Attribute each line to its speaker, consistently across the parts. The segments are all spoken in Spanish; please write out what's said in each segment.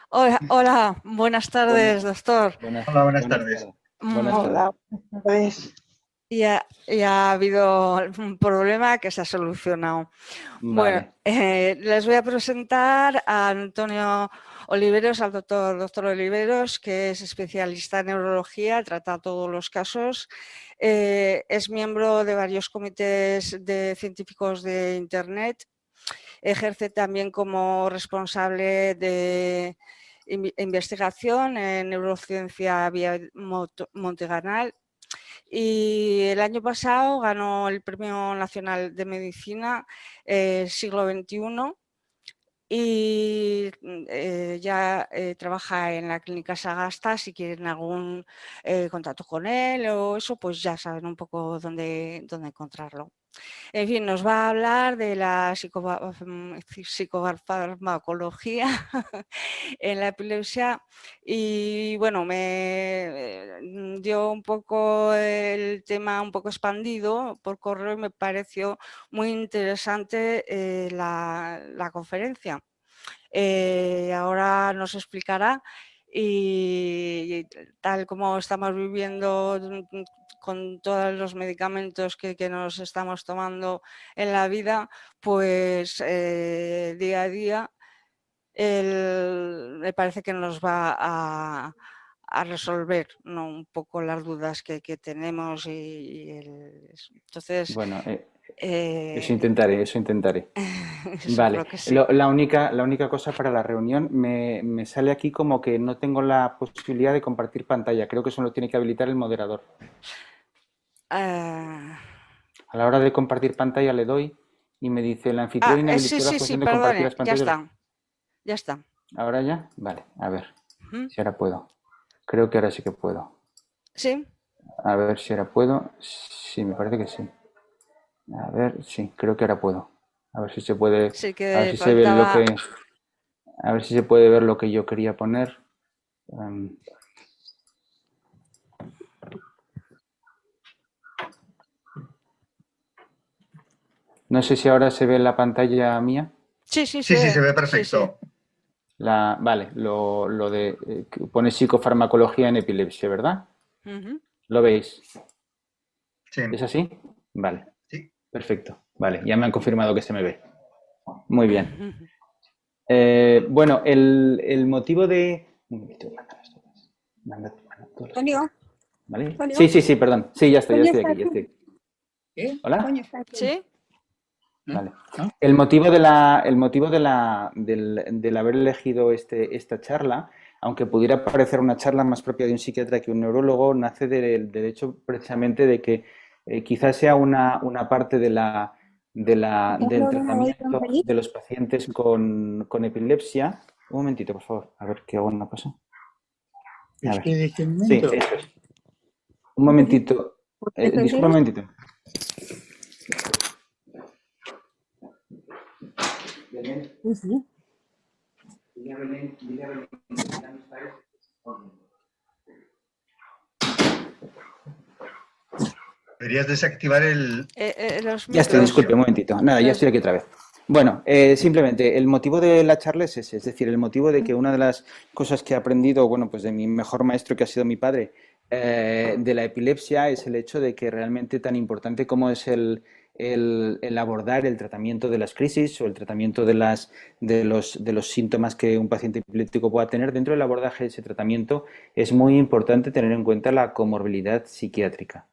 Speaker 1: Hola, hola, buenas
Speaker 2: Buenas,
Speaker 1: tardes, doctor.
Speaker 2: buenas,
Speaker 3: Hola, buenas
Speaker 2: buenas
Speaker 3: tardes.
Speaker 2: tardes. Buenas
Speaker 1: Mm,
Speaker 2: tardes.
Speaker 3: Hola, pues
Speaker 1: ya ha habido un problema que se ha solucionado. Bueno,
Speaker 2: Vale,
Speaker 1: les voy a presentar a Antonio Oliveros, al doctor Oliveros, que es especialista en neurología, trata todos los casos. Es miembro de varios comités de científicos de Internet. Ejerce también como responsable de investigación en neurociencia vía Monteganal y el año pasado ganó el Premio Nacional de Medicina siglo XXI y ya trabaja en la clínica Sagasta. Si quieren algún contacto con él o eso, pues ya saben un poco dónde encontrarlo. En fin, nos va a hablar de la psicofarmacología en la epilepsia y bueno, me dio un poco el tema un poco expandido por correo y me pareció muy interesante la conferencia. Ahora nos explicará y tal como estamos viviendo con todos los medicamentos que nos estamos tomando en la vida, pues día a día me parece que nos va a resolver, ¿no?, un poco las dudas que tenemos entonces
Speaker 2: bueno, eso
Speaker 1: eh,
Speaker 2: intentaré, eso intentaré. Vale,
Speaker 1: seguro que sí.
Speaker 2: la única cosa para la reunión, me sale aquí como que no tengo la posibilidad de compartir pantalla. Creo que eso lo tiene que habilitar el moderador.
Speaker 1: Ah,
Speaker 2: A la hora de compartir pantalla le doy y me dice, el anfitrión
Speaker 1: sí,
Speaker 2: inhabilitó la
Speaker 1: sí, sí,
Speaker 2: función de compartir
Speaker 1: perdone,
Speaker 2: las
Speaker 1: ya
Speaker 2: pantallas.
Speaker 1: está, ya está.
Speaker 2: ¿Ahora ya? Vale, a ver
Speaker 1: Ujú.
Speaker 2: si ahora puedo. Creo que ahora sí que puedo.
Speaker 1: Sí,
Speaker 2: A ver si ahora puedo. Sí, me parece que sí. A ver, sí, creo que ahora puedo. A ver si se puede,
Speaker 1: sí
Speaker 2: a ver
Speaker 1: que
Speaker 2: si se ve lo
Speaker 1: faltaba.
Speaker 2: que, a ver si se puede ver lo que yo quería poner. Em, no sé si ahora se ve la pantalla mía.
Speaker 1: Sí, sí,
Speaker 3: sí, sí, se ve
Speaker 1: sí, sí.
Speaker 3: perfecto.
Speaker 2: Vale, lo de que pone psicofarmacología en epilepsia, ¿verdad?
Speaker 1: Ujú.
Speaker 2: ¿Lo veis?
Speaker 3: Sí,
Speaker 2: ¿Es así? Vale,
Speaker 3: sí.
Speaker 2: perfecto. Vale, ya me han confirmado que se me ve. Muy bien. Bueno, el motivo de... Un momentito, mándame esto. Manda todos los
Speaker 4: Antonio,
Speaker 2: emails, ¿vale? Sí,
Speaker 4: Antonio,
Speaker 2: sí, sí, perdón. Sí, ya estoy, ya
Speaker 4: Antonio
Speaker 2: estoy
Speaker 4: está
Speaker 2: aquí, ya
Speaker 4: aquí.
Speaker 2: estoy.
Speaker 3: ¿Eh?
Speaker 2: ¿Hola?
Speaker 4: Antonio está aquí.
Speaker 1: Sí,
Speaker 2: Vale.
Speaker 3: ¿No?
Speaker 2: El motivo del haber elegido esta charla, aunque pudiera parecer una charla más propia de un psiquiatra que un neurólogo, nace del hecho precisamente de que quizás sea una parte
Speaker 4: ¿Qué
Speaker 2: del
Speaker 4: programa hoy vamos
Speaker 2: tratamiento
Speaker 4: allí?
Speaker 2: de los pacientes con epilepsia. Un momentito, por favor, a ver qué hago una cosa. A
Speaker 3: Es
Speaker 2: ver.
Speaker 3: que dije un
Speaker 2: Sí,
Speaker 3: momento.
Speaker 2: eso es. Un momentito.
Speaker 4: ¿Eso
Speaker 2: Disculpa un
Speaker 4: quieres?
Speaker 2: momentito.
Speaker 4: Sí, sí.
Speaker 3: Deberías desactivar el...
Speaker 1: los
Speaker 2: Ya estoy,
Speaker 1: micros.
Speaker 2: disculpe, un momentito. Nada, ya
Speaker 1: Los...
Speaker 2: estoy aquí otra vez. Bueno, simplemente el motivo de la charla es ese, es decir, el motivo de que una de las cosas que he aprendido, bueno, pues de mi mejor maestro que ha sido mi padre, de la epilepsia es el hecho de que realmente tan importante como es el abordar el tratamiento de las crisis o el tratamiento de los síntomas que un paciente epiléptico pueda tener, dentro del abordaje de ese tratamiento es muy importante tener en cuenta la comorbilidad psiquiátrica.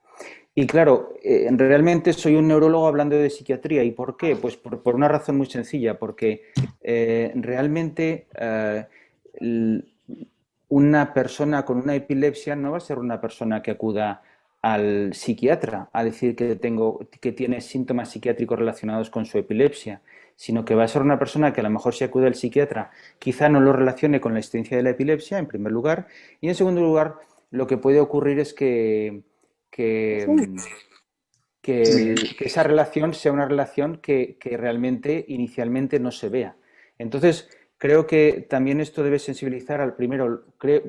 Speaker 2: Y claro, realmente soy un neurólogo hablando de psiquiatría. ¿Y por qué? Pues por una razón muy sencilla, porque realmente una persona con una epilepsia no va a ser una persona que acuda al psiquiatra a decir que tiene síntomas psiquiátricos relacionados con su epilepsia, sino que va a ser una persona que a lo mejor si acude al psiquiatra quizá no lo relacione con la existencia de la epilepsia, en primer lugar, y en segundo lugar, lo que puede ocurrir es que,
Speaker 4: Sí.
Speaker 2: que esa relación sea una relación que realmente inicialmente no se vea. Entonces, creo que también esto debe sensibilizar al primero,
Speaker 4: Oye,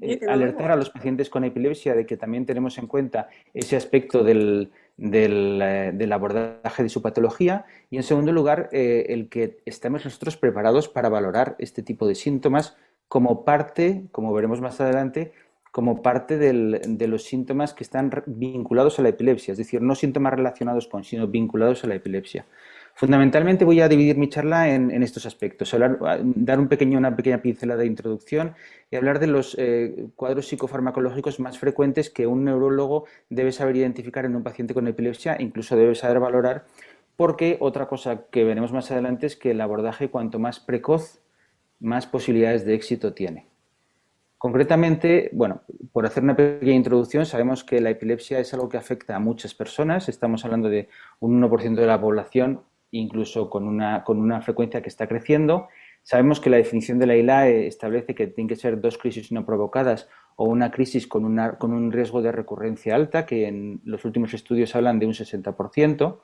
Speaker 4: que lo
Speaker 2: alertar
Speaker 4: veo.
Speaker 2: a los pacientes con epilepsia de que también tenemos en cuenta ese aspecto del abordaje de su patología y, en segundo lugar, el que estemos nosotros preparados para valorar este tipo de síntomas como parte, como veremos más adelante, como parte de los síntomas que están vinculados a la epilepsia, es decir, no síntomas relacionados con, sino vinculados a la epilepsia. Fundamentalmente voy a dividir mi charla en estos aspectos, dar una pequeña pincelada de introducción y hablar de los cuadros psicofarmacológicos más frecuentes que un neurólogo debe saber identificar en un paciente con epilepsia, incluso debe saber valorar, porque otra cosa que veremos más adelante es que el abordaje, cuanto más precoz, más posibilidades de éxito tiene. Concretamente, bueno, por hacer una pequeña introducción, sabemos que la epilepsia es algo que afecta a muchas personas, estamos hablando de un 1% de la población, incluso con una frecuencia que está creciendo. Sabemos que la definición de la ILAE establece que tienen que ser 2 crisis no provocadas o una crisis con un riesgo de recurrencia alta, que en los últimos estudios hablan de un 60%,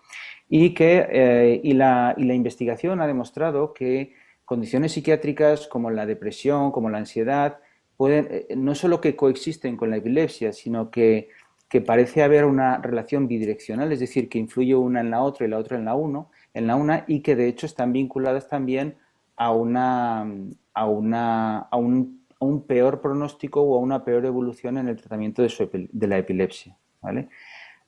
Speaker 2: y la investigación ha demostrado que condiciones psiquiátricas como la depresión, como la ansiedad, pueden, no solo que coexisten con la epilepsia, sino que parece haber una relación bidireccional, es decir, que influye una en la otra y la otra en la una, y que de hecho están vinculadas también a un peor pronóstico o a una peor evolución en el tratamiento de la epilepsia, ¿vale?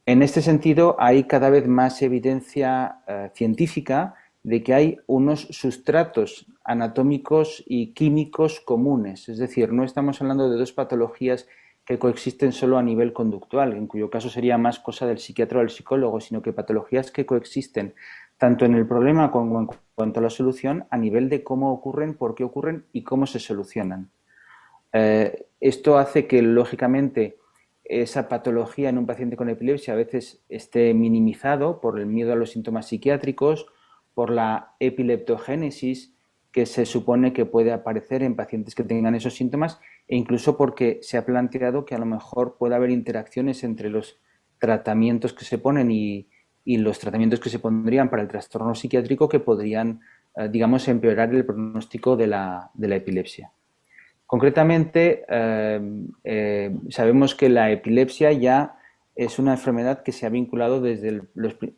Speaker 2: En este sentido, hay cada vez más evidencia científica de que hay unos sustratos anatómicos y químicos comunes, es decir, no estamos hablando de dos patologías que coexisten solo a nivel conductual, en cuyo caso sería más cosa del psiquiatra o del psicólogo, sino que patologías que coexisten tanto en el problema como en cuanto a la solución a nivel de cómo ocurren, por qué ocurren y cómo se solucionan. Esto hace que, lógicamente, esa patología en un paciente con epilepsia a veces esté minimizado por el miedo a los síntomas psiquiátricos, por la epileptogénesis que se supone que puede aparecer en pacientes que tengan esos síntomas, e incluso porque se ha planteado que a lo mejor puede haber interacciones entre los tratamientos que se ponen y los tratamientos que se pondrían para el trastorno psiquiátrico que podrían, digamos, empeorar el pronóstico de la epilepsia. Concretamente, sabemos que la epilepsia ya es una enfermedad que se ha vinculado desde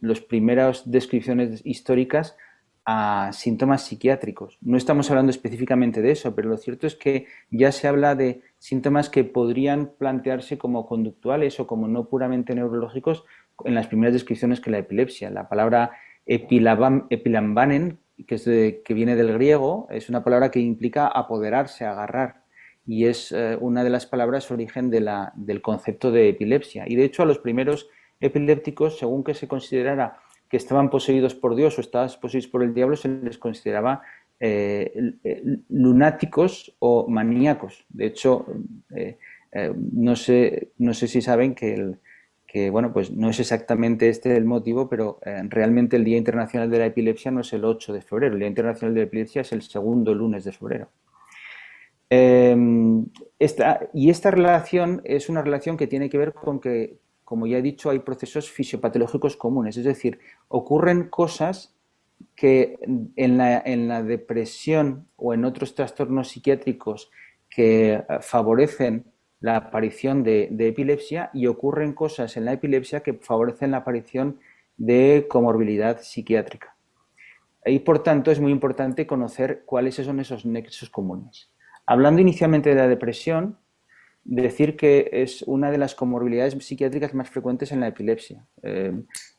Speaker 2: las primeras descripciones históricas a síntomas psiquiátricos. No estamos hablando específicamente de eso, pero lo cierto es que ya se habla de síntomas que podrían plantearse como conductuales o como no puramente neurológicos en las primeras descripciones que la epilepsia. La palabra epilambanen, que viene del griego, es una palabra que implica apoderarse, agarrar, y es una de las palabras origen del concepto de epilepsia. Y de hecho a los primeros epilépticos, según que se considerara que estaban poseídos por Dios o estaban poseídos por el diablo, se les consideraba lunáticos o maníacos. De hecho, no sé si saben que bueno, pues no es exactamente este el motivo, pero realmente el Día Internacional de la Epilepsia no es el 8 de febrero, el Día Internacional de la Epilepsia es el segundo lunes de febrero. Esta relación es una relación que tiene que ver con que, como ya he dicho, hay procesos fisiopatológicos comunes, es decir, ocurren cosas que en la depresión o en otros trastornos psiquiátricos que favorecen la aparición de epilepsia, y ocurren cosas en la epilepsia que favorecen la aparición de comorbilidad psiquiátrica. Y por tanto es muy importante conocer cuáles son esos nexos comunes. Hablando inicialmente de la depresión, decir que es una de las comorbilidades psiquiátricas más frecuentes en la epilepsia.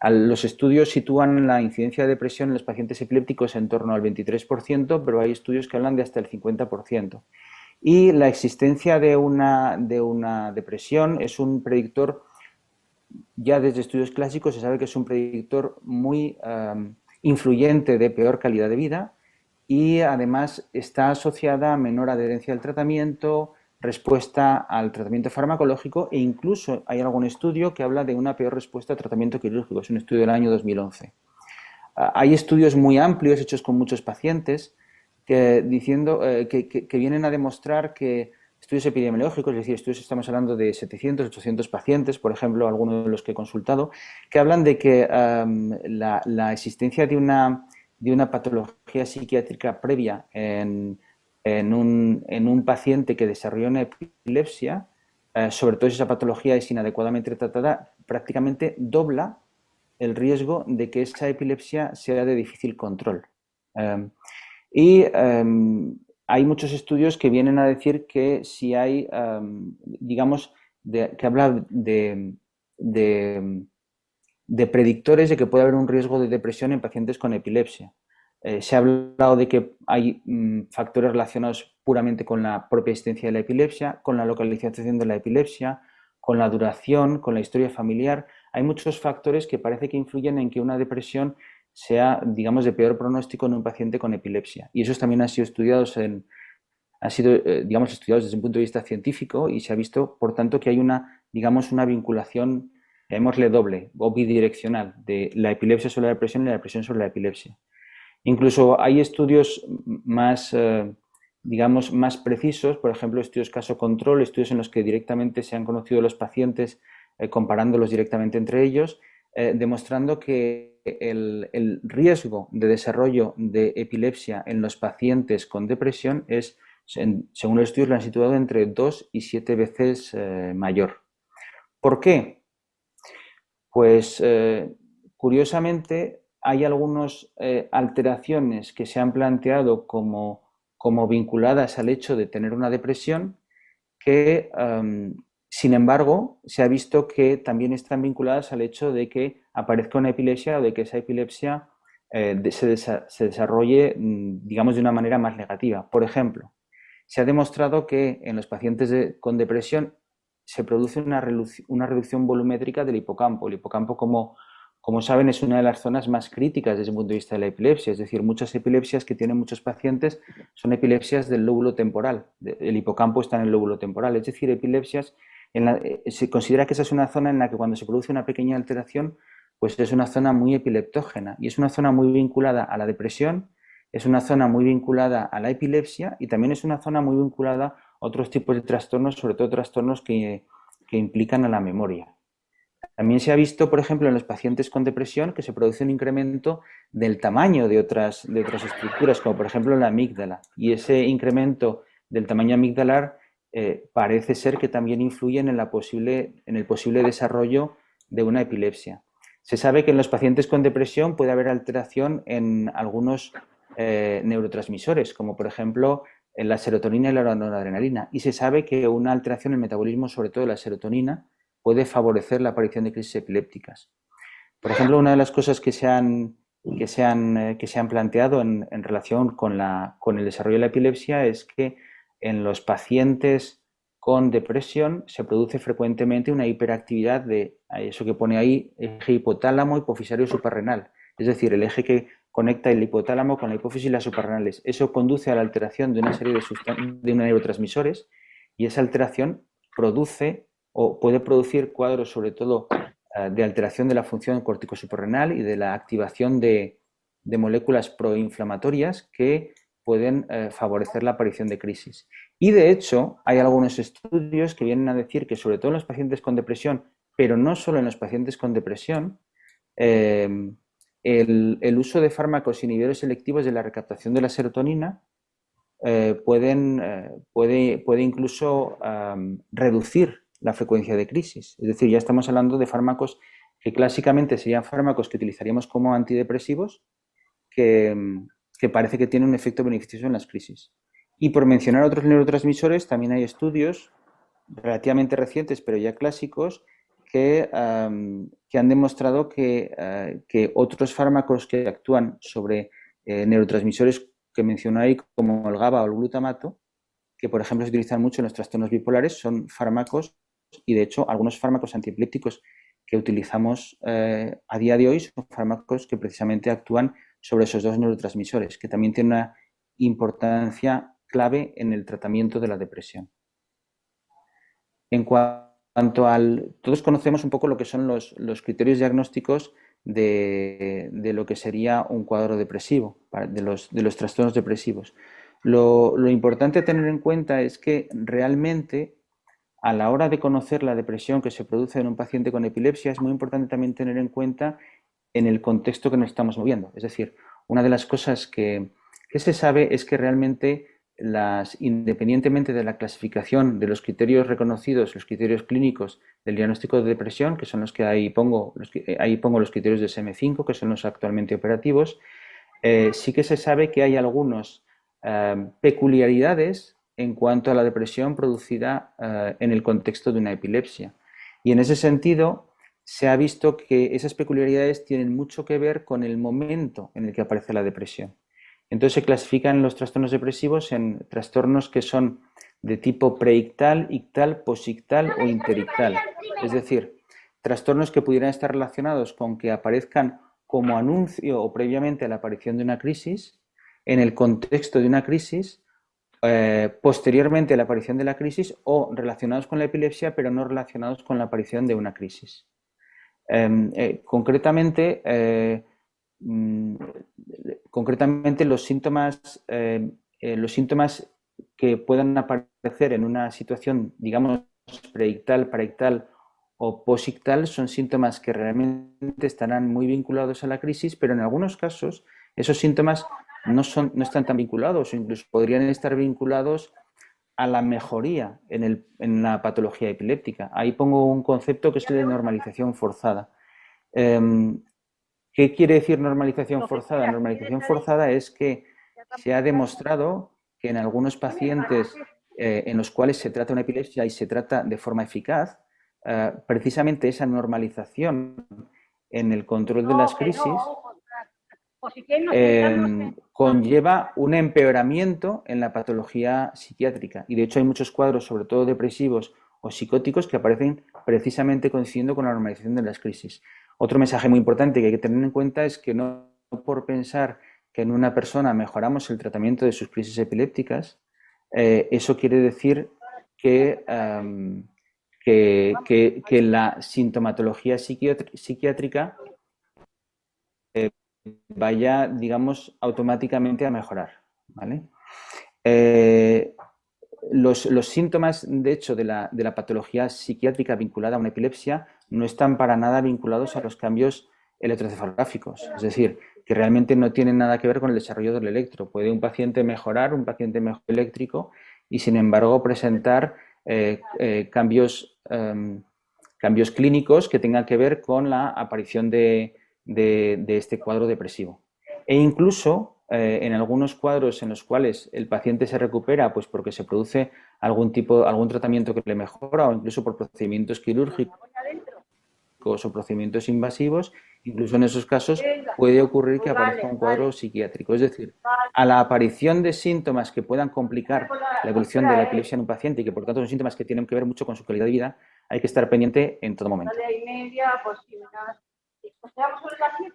Speaker 2: Los estudios sitúan la incidencia de depresión en los pacientes epilépticos en torno al 23%, pero hay estudios que hablan de hasta el 50%. Y la existencia de una depresión es un predictor, ya desde estudios clásicos se sabe que es un predictor muy influyente de peor calidad de vida, y además está asociada a menor adherencia al tratamiento, respuesta al tratamiento farmacológico, e incluso hay algún estudio que habla de una peor respuesta al tratamiento quirúrgico. Es un estudio del año 2011. Hay estudios muy amplios hechos con muchos pacientes que vienen a demostrar que estudios epidemiológicos, es decir, estamos hablando de 700, 800 pacientes, por ejemplo, algunos de los que he consultado, que hablan de que la existencia de una patología psiquiátrica previa en un paciente que desarrolla una epilepsia, sobre todo si esa patología es inadecuadamente tratada, prácticamente dobla el riesgo de que esa epilepsia sea de difícil control. hay muchos estudios que vienen a decir que si hay, digamos, que habla de predictores de que puede haber un riesgo de depresión en pacientes con epilepsia. Se ha hablado de que hay factores relacionados puramente con la propia existencia de la epilepsia, con la localización de la epilepsia, con la duración, con la historia familiar. Hay muchos factores que parece que influyen en que una depresión sea, digamos, de peor pronóstico en un paciente con epilepsia. Y esos también han sido estudiados digamos, estudiados desde un punto de vista científico y se ha visto, por tanto, que hay una, digamos, una vinculación, llamémosle doble o bidireccional, de la epilepsia sobre la depresión y la depresión sobre la epilepsia. Incluso hay estudios más, digamos, más precisos, por ejemplo, estudios caso control, estudios en los que directamente se han conocido los pacientes, comparándolos directamente entre ellos, demostrando que el riesgo de desarrollo de epilepsia en los pacientes con depresión es, según los estudios, lo han situado entre 2 y 7 veces mayor. ¿Por qué? Pues, curiosamente, hay algunas alteraciones que se han planteado como vinculadas al hecho de tener una depresión que, sin embargo, se ha visto que también están vinculadas al hecho de que aparezca una epilepsia o de que esa epilepsia se desarrolle, digamos, de una manera más negativa. Por ejemplo, se ha demostrado que en los pacientes con depresión se produce una reducción volumétrica del hipocampo. El hipocampo, como saben, es una de las zonas más críticas desde el punto de vista de la epilepsia. Es decir, muchas epilepsias que tienen muchos pacientes son epilepsias del lóbulo temporal. El hipocampo está en el lóbulo temporal. Es decir, epilepsias, se considera que esa es una zona en la que cuando se produce una pequeña alteración, pues es una zona muy epileptógena y es una zona muy vinculada a la depresión, es una zona muy vinculada a la epilepsia y también es una zona muy vinculada a otros tipos de trastornos, sobre todo trastornos que implican a la memoria. También se ha visto, por ejemplo, en los pacientes con depresión que se produce un incremento del tamaño de otras estructuras, como por ejemplo la amígdala. Y ese incremento del tamaño amigdalar parece ser que también influye en el posible desarrollo de una epilepsia. Se sabe que en los pacientes con depresión puede haber alteración en algunos neurotransmisores, como por ejemplo en la serotonina y la noradrenalina. Y se sabe que una alteración en el metabolismo, sobre todo de la serotonina, puede favorecer la aparición de crisis epilépticas. Por ejemplo, una de las cosas que se han planteado en relación con el desarrollo de la epilepsia es que en los pacientes con depresión se produce frecuentemente una hiperactividad de eso que pone ahí, eje hipotálamo hipofisario suprarrenal, es decir, el eje que conecta el hipotálamo con la hipófisis y las suprarrenales. Eso conduce a la alteración de una serie de neurotransmisores y esa alteración produce o puede producir cuadros, sobre todo, de alteración de la función corticosuprarrenal y de la activación de moléculas proinflamatorias que pueden favorecer la aparición de crisis. Y, de hecho, hay algunos estudios que vienen a decir que, sobre todo en los pacientes con depresión, pero no solo en los pacientes con depresión, el uso de fármacos inhibidores selectivos de la recaptación de la serotonina puede incluso reducir la frecuencia de crisis. Es decir, ya estamos hablando de fármacos que clásicamente serían fármacos que utilizaríamos como antidepresivos, que parece que tienen un efecto beneficioso en las crisis. Y por mencionar otros neurotransmisores, también hay estudios relativamente recientes, pero ya clásicos, que han demostrado que otros fármacos que actúan sobre neurotransmisores que mencioné ahí, como el GABA o el glutamato, que por ejemplo se utilizan mucho en los trastornos bipolares, son fármacos, y de hecho algunos fármacos antiepilépticos que utilizamos a día de hoy son fármacos que precisamente actúan sobre esos dos neurotransmisores, que también tienen una importancia clave en el tratamiento de la depresión. En cuanto todos conocemos un poco lo que son los criterios diagnósticos de lo que sería un cuadro depresivo, de los trastornos depresivos. Lo importante a tener en cuenta es que realmente a la hora de conocer la depresión que se produce en un paciente con epilepsia es muy importante también tener en cuenta en el contexto que nos estamos moviendo. Es decir, una de las cosas que se sabe es que realmente independientemente de la clasificación de los criterios reconocidos, los criterios clínicos del diagnóstico de depresión, que son los que ahí pongo los criterios de DSM-5, que son los actualmente operativos, sí que se sabe que hay algunos peculiaridades en cuanto a la depresión producida en el contexto de una epilepsia. Y en ese sentido se ha visto que esas peculiaridades tienen mucho que ver con el momento en el que aparece la depresión. Entonces se clasifican los trastornos depresivos en trastornos que son de tipo preictal, ictal, posictal o interictal. Es decir, trastornos que pudieran estar relacionados con que aparezcan como anuncio o previamente a la aparición de una crisis, en el contexto de una crisis, posteriormente a la aparición de la crisis o relacionados con la epilepsia, pero no relacionados con la aparición de una crisis. Concretamente, los síntomas que puedan aparecer en una situación, digamos, preictal, paraictal o posictal son síntomas que realmente estarán muy vinculados a la crisis, pero en algunos casos esos síntomas no están tan vinculados o incluso podrían estar vinculados a la mejoría en la patología epiléptica. Ahí pongo un concepto que es el de normalización forzada. ¿Qué quiere decir normalización forzada? Normalización forzada es que se ha demostrado que en algunos pacientes en los cuales se trata una epilepsia y se trata de forma eficaz, precisamente esa normalización en el control de las crisis conlleva un empeoramiento en la patología psiquiátrica. Y de hecho hay muchos cuadros, sobre todo depresivos o psicóticos, que aparecen precisamente coincidiendo con la normalización de las crisis. Otro mensaje muy importante que hay que tener en cuenta es que no por pensar que en una persona mejoramos el tratamiento de sus crisis epilépticas, eso quiere decir que la sintomatología psiquiátrica vaya, digamos, automáticamente a mejorar, ¿vale? Los síntomas, de hecho, de la patología psiquiátrica vinculada a una epilepsia no están para nada vinculados a los cambios electrocefalográficos, es decir, que realmente no tienen nada que ver con el desarrollo del electro. Puede un paciente mejorar, un paciente mejor eléctrico, y sin embargo presentar cambios clínicos que tengan que ver con la aparición de este cuadro depresivo. E incluso en algunos cuadros en los cuales el paciente se recupera pues porque se produce algún tratamiento que le mejora o incluso por procedimientos quirúrgicos o procedimientos invasivos, incluso en esos casos puede ocurrir que aparezca un cuadro psiquiátrico. Es decir, a la aparición de síntomas que puedan complicar la evolución de la epilepsia en un paciente y que por tanto son síntomas que tienen que ver mucho con su calidad de vida, hay que estar pendiente en todo momento.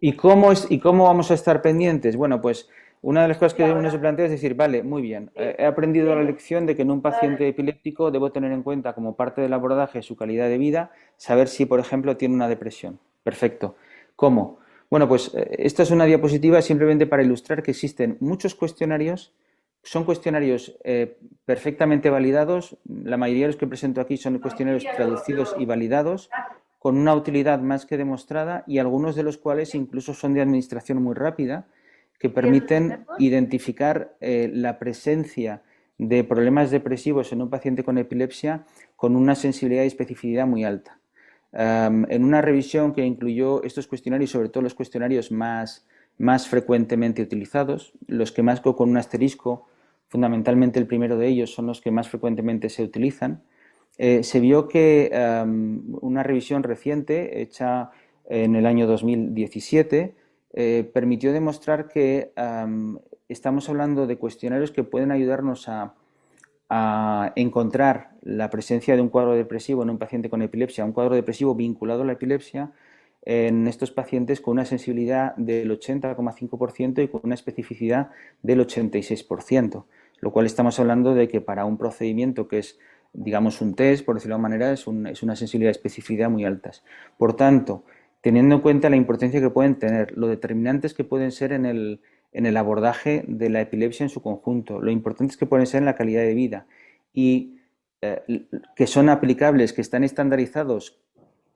Speaker 2: ¿Y cómo vamos a estar pendientes? Bueno, pues una de las cosas que uno se plantea es decir, vale, muy bien, he aprendido la lección de que en un paciente epiléptico debo tener en cuenta como parte del abordaje su calidad de vida, saber si, por ejemplo, tiene una depresión. Perfecto. ¿Cómo? Bueno, pues esta es una diapositiva simplemente para ilustrar que existen muchos cuestionarios, son cuestionarios perfectamente validados, la mayoría de los que presento aquí son cuestionarios traducidos y validados, con una utilidad más que demostrada y algunos de los cuales incluso son de administración muy rápida, que permiten identificar la presencia de problemas depresivos en un paciente con epilepsia con una sensibilidad y especificidad muy alta. En una revisión que incluyó estos cuestionarios, sobre todo los cuestionarios más frecuentemente utilizados, los que más con un asterisco, fundamentalmente el primero de ellos, son los que más frecuentemente se utilizan, se vio que una revisión reciente, hecha en el año 2017, permitió demostrar que estamos hablando de cuestionarios que pueden ayudarnos a encontrar la presencia de un cuadro depresivo en un paciente con epilepsia, un cuadro depresivo vinculado a la epilepsia en estos pacientes con una sensibilidad del 80,5% y con una especificidad del 86%, lo cual estamos hablando de que para un procedimiento que es, digamos, un test, por decirlo de alguna manera, es una sensibilidad y especificidad muy altas. Por tanto, teniendo en cuenta la importancia que pueden tener, lo determinantes que pueden ser en el abordaje de la epilepsia en su conjunto, lo importantes que pueden ser en la calidad de vida y que son aplicables, que están estandarizados,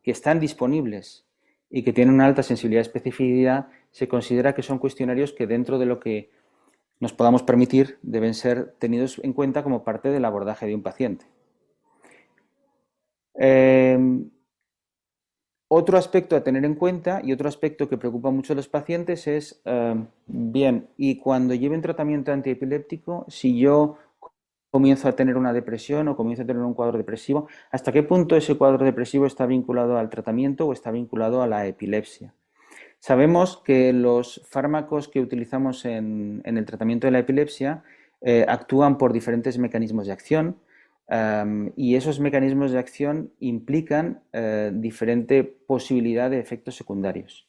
Speaker 2: que están disponibles y que tienen una alta sensibilidad y especificidad, se considera que son cuestionarios que dentro de lo que nos podamos permitir deben ser tenidos en cuenta como parte del abordaje de un paciente. Otro aspecto a tener en cuenta y otro aspecto que preocupa mucho a los pacientes es, bien, y cuando lleven tratamiento antiepiléptico, si yo comienzo a tener una depresión o comienzo a tener un cuadro depresivo, ¿hasta qué punto ese cuadro depresivo está vinculado al tratamiento o está vinculado a la epilepsia? Sabemos que los fármacos que utilizamos en el tratamiento de la epilepsia actúan por diferentes mecanismos de acción. Y esos mecanismos de acción implican diferente posibilidad de efectos secundarios.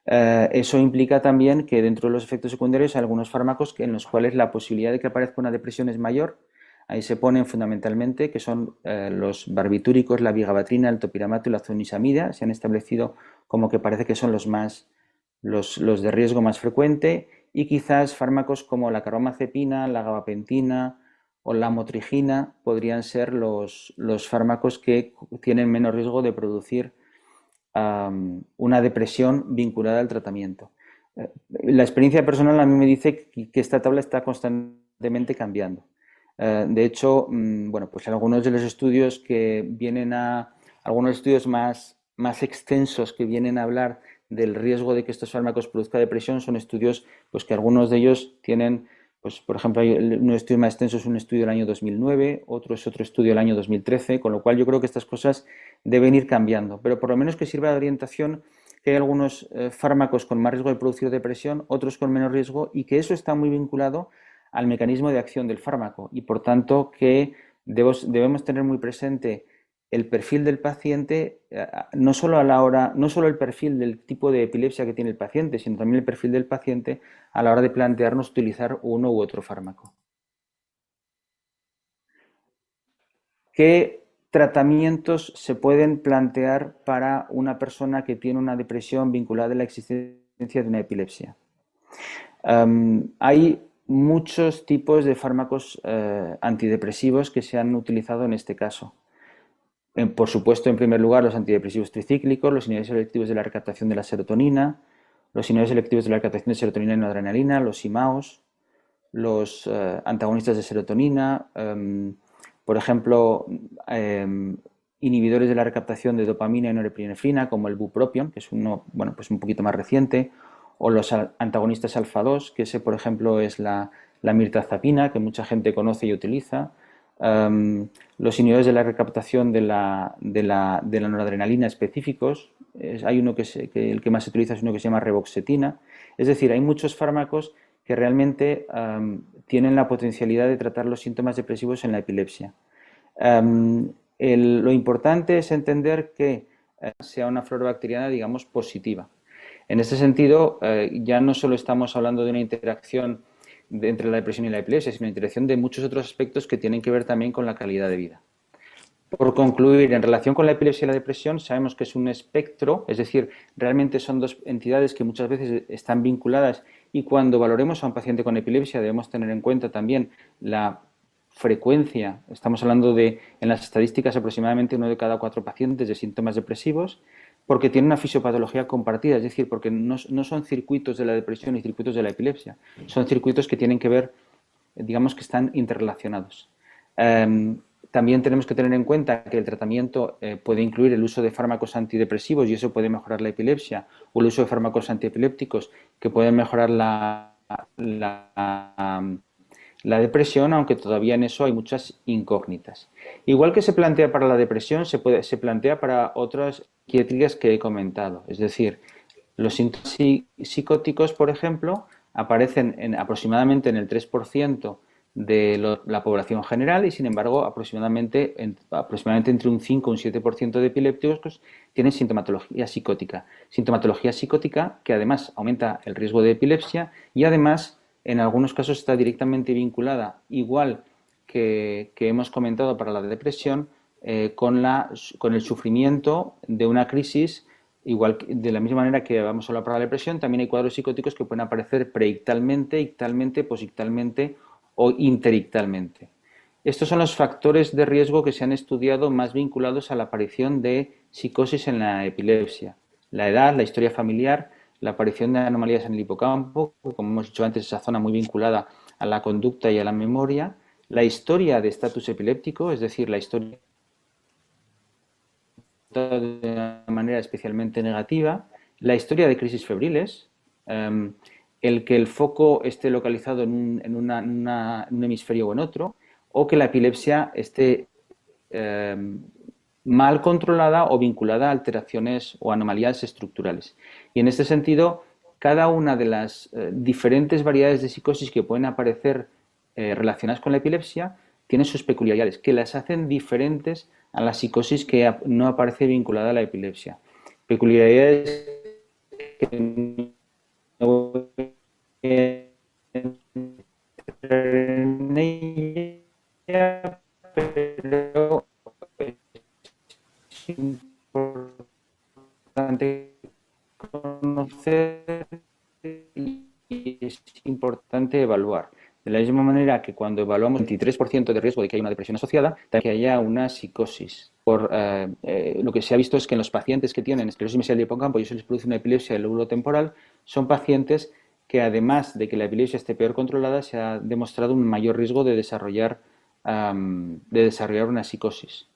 Speaker 2: Eso implica también que dentro de los efectos secundarios hay algunos fármacos en los cuales la posibilidad de que aparezca una depresión es mayor. Ahí se ponen fundamentalmente que son los barbitúricos, la vigabatrina, el topiramato y la zonisamida. Se han establecido como que parece que son los de riesgo más frecuente, y quizás fármacos como la carbamazepina, la gabapentina o la motrigina podrían ser los fármacos que tienen menos riesgo de producir una depresión vinculada al tratamiento. La experiencia personal a mí me dice que esta tabla está constantemente cambiando. De hecho, bueno, pues algunos de los estudios algunos estudios más extensos que vienen a hablar del riesgo de que estos fármacos produzcan depresión son estudios pues que algunos de ellos tienen, pues por ejemplo, un estudio más extenso es un estudio del año 2009, otro es otro estudio del año 2013, con lo cual yo creo que estas cosas deben ir cambiando, pero por lo menos que sirva de orientación que hay algunos fármacos con más riesgo de producir depresión, otros con menos riesgo, y que eso está muy vinculado al mecanismo de acción del fármaco, y por tanto que debemos tener muy presente el perfil del paciente, no solo el perfil del tipo de epilepsia que tiene el paciente, sino también el perfil del paciente a la hora de plantearnos utilizar uno u otro fármaco. ¿Qué tratamientos se pueden plantear para una persona que tiene una depresión vinculada a la existencia de una epilepsia? Hay muchos tipos de fármacos antidepresivos que se han utilizado en este caso. Por supuesto, en primer lugar, los antidepresivos tricíclicos, los inhibidores selectivos de la recaptación de la serotonina, los inhibidores selectivos de la recaptación de serotonina y noradrenalina, los IMAOs, los antagonistas de serotonina, por ejemplo, inhibidores de la recaptación de dopamina y norepinefrina, como el bupropion, que es uno, bueno, pues un poquito más reciente, o los antagonistas alfa-2, que ese, por ejemplo, es la mirtazapina, que mucha gente conoce y utiliza. Los inhibidores de la recaptación de la noradrenalina específicos, hay uno el que más se utiliza es uno que se llama reboxetina. Es decir, hay muchos fármacos que realmente tienen la potencialidad de tratar los síntomas depresivos en la epilepsia. Lo importante es entender que sea una flora bacteriana, digamos, positiva. En este sentido, ya no solo estamos hablando de una interacción entre la depresión y la epilepsia, sino una interacción de muchos otros aspectos que tienen que ver también con la calidad de vida. Por concluir, en relación con la epilepsia y la depresión, sabemos que es un espectro, es decir, realmente son dos entidades que muchas veces están vinculadas, y cuando valoremos a un paciente con epilepsia debemos tener en cuenta también la frecuencia. Estamos hablando de, en las estadísticas, aproximadamente 1 de cada 4 pacientes de síntomas depresivos, porque tiene una fisiopatología compartida, es decir, porque no son circuitos de la depresión y circuitos de la epilepsia, son circuitos que tienen que ver, digamos que están interrelacionados. También tenemos que tener en cuenta que el tratamiento puede incluir el uso de fármacos antidepresivos, y eso puede mejorar la epilepsia, o el uso de fármacos antiepilépticos que pueden mejorar la depresión, aunque todavía en eso hay muchas incógnitas. Igual que se plantea para la depresión, se plantea para otras psiquiátricas que he comentado. Es decir, los síntomas psicóticos, por ejemplo, aparecen aproximadamente en el 3% de la población general, y sin embargo aproximadamente entre un 5 y un 7% de epilépticos tienen sintomatología psicótica. Sintomatología psicótica que además aumenta el riesgo de epilepsia, y además en algunos casos está directamente vinculada, igual que hemos comentado para la depresión, con el sufrimiento de una crisis. Igual, de la misma manera que vamos a hablar para la depresión, también hay cuadros psicóticos que pueden aparecer preictalmente, ictalmente, posictalmente o interictalmente. Estos son los factores de riesgo que se han estudiado más vinculados a la aparición de psicosis en la epilepsia. La edad, la historia familiar, la aparición de anomalías en el hipocampo, como hemos dicho antes, esa zona muy vinculada a la conducta y a la memoria, la historia de estatus epiléptico, es decir, la historia de una manera especialmente negativa, la historia de crisis febriles, el que el foco esté localizado en un hemisferio o en otro, o que la epilepsia esté mal controlada o vinculada a alteraciones o anomalías estructurales. Y en este sentido, cada una de las diferentes variedades de psicosis que pueden aparecer relacionadas con la epilepsia tiene sus peculiaridades, que las hacen diferentes a la psicosis que no aparece vinculada a la epilepsia. Peculiaridades que no voy a entrar en ella, pero es importante conocer y es importante evaluar. De la misma manera que cuando evaluamos el 23% de riesgo de que haya una depresión asociada, también que haya una psicosis. Lo que se ha visto es que en los pacientes que tienen esclerosis mesial de hipocampo y se les produce una epilepsia del lóbulo temporal, son pacientes que además de que la epilepsia esté peor controlada, se ha demostrado un mayor riesgo de desarrollar una psicosis.